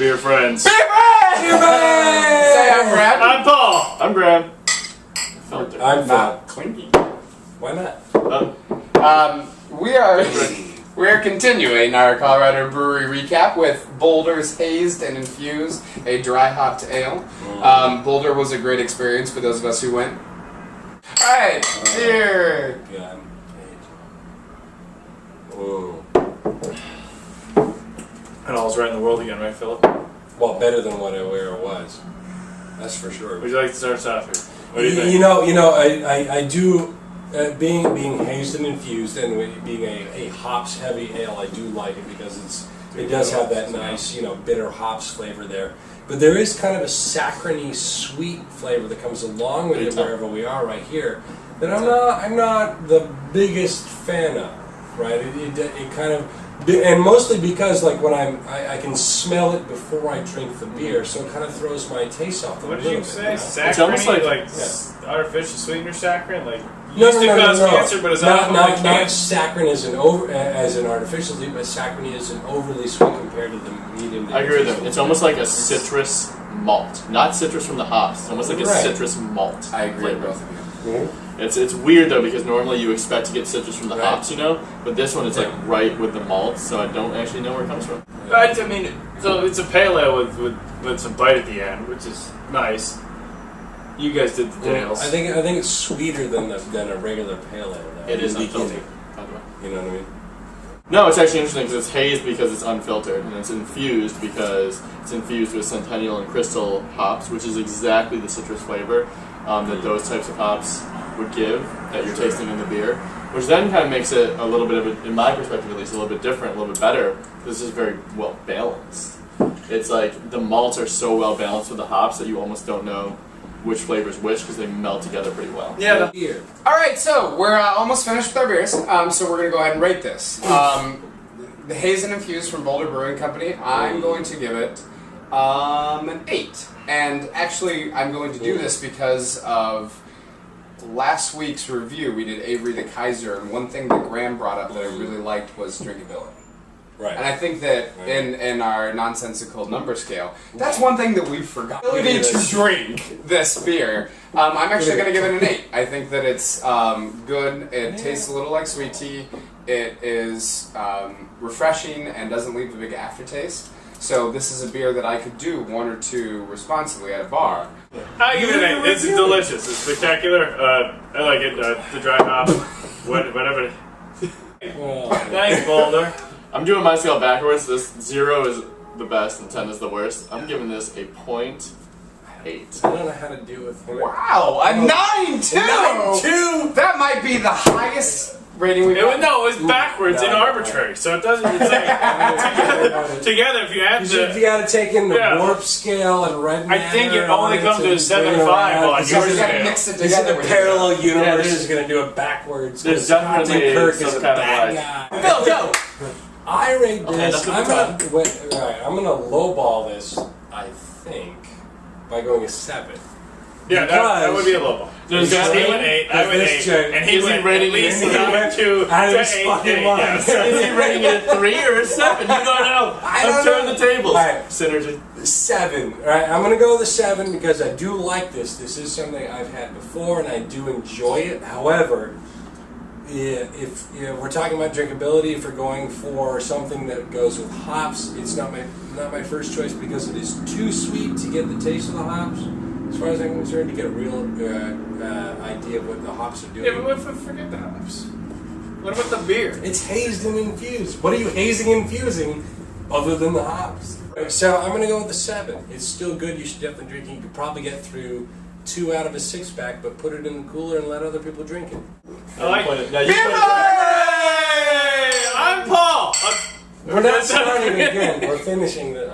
Beer friends. Beer friends! Beer friends! Say I'm Brad. I'm Paul. I'm Graham. I'm not clinky. Why not? We're continuing our Colorado brewery recap with Boulder's Hazed and Infused, a dry hopped ale. Boulder was a great experience for those of us who went. Alright, here. Yeah. Whoa. And all's right in the world again, right, Philip? Well, better than where it was. That's for sure. Would you like to start us off here? What do you think? You know, I do. Being hazed and infused and being a hops heavy ale, I do like it because it does have that nice, bitter hops flavor there. But there is kind of a saccharine sweet flavor that comes along with it wherever we are right here that I'm not the biggest fan of, right? It kind of, and mostly because like when I can smell it before I drink the beer, so it kind of throws my taste off. What did you say? Saccharine? It's almost like artificial sweetener saccharine, like. No, Cancer, but it's not saccharine as an artificial sweet, but saccharine is an overly sweet compared to the medium. I agree with them. It's almost like a citrus malt, not citrus from the hops. It's almost like a citrus malt. I agree with both of you. It's weird though because normally you expect to get citrus from the hops, but this one it's like right with the malt, so I don't actually know where it comes from. I mean, so it's a pale ale with some bite at the end, which is nice. You guys did the details. I think it's sweeter than a regular pale ale. Though. It is unfiltered. You know what I mean? No, it's actually interesting because it's hazed because it's unfiltered, and it's infused because it's infused with Centennial and Crystal hops, which is exactly the citrus flavor that those types of hops would give that you're tasting in the beer, which then kind of makes it a little bit of, in my perspective at least, a little bit different, a little bit better. This is very well balanced. It's like the malts are so well balanced with the hops that you almost don't know which flavors which because they melt together pretty well. Yeah. Beer. Alright, so we're almost finished with our beers, so we're going to go ahead and rate this. The Hazed and Infused from Boulder Brewing Company, I'm going to give it an 8. And actually, I'm going to do this because of last week's review. We did Avery the Kaiser, and one thing that Graham brought up that I really liked was drinkability. Right. And I think that in our nonsensical number scale, that's one thing that we've forgotten. Ability to drink this beer. I'm actually going to give it an 8. I think that it's good. It tastes a little like sweet tea. It is refreshing and doesn't leave a big aftertaste. So this is a beer that I could do 1 or 2 responsibly at a bar. I give it an 8. It's delicious. It's spectacular. I like it. The dry hop, whatever. Thanks, Boulder. I'm doing my scale backwards. This 0 is the best and 10 is the worst. I'm giving this a 0.8. I don't know how to deal with it. Wow, a 9.2! 9.2! That might be the highest rating we've got. No, it was backwards and arbitrary, so it doesn't. It's like together. If you add you got to take in the warp scale and red matter. I think it only comes to a 7.5 on your You scale. got to mix it together. The parallel universe is going to do it backwards. There's definitely Kirk some is a kind of bad guy. Bill, go! I rate this. Okay, I'm gonna lowball this. I think by going a 7. Yeah, that would be a low ball. He went 8. I went 8, and he went rating at least it 2 out of to his 8. fucking mind. Yes. Is he rating it a 3 or a 7? You don't know. I'm turning the tables. Right. Synergy. 7. All right, I'm gonna go with a 7 because I do like this. This is something I've had before, and I do enjoy it. However, if we're talking about drinkability, if we're going for something that goes with hops, it's not my first choice because it is too sweet to get the taste of the hops. As far as I'm concerned, to get a real idea of what the hops are doing. Yeah, but forget the hops. What about the beer? It's hazed and infused. What are you hazing and infusing other than the hops? So I'm going to go with the 7. It's still good. You should definitely drink it. You could probably get through 2 out of a 6-pack, but put it in the cooler and let other people drink it. I like it. Hey! I'm Paul. We're not starting again. We're finishing the.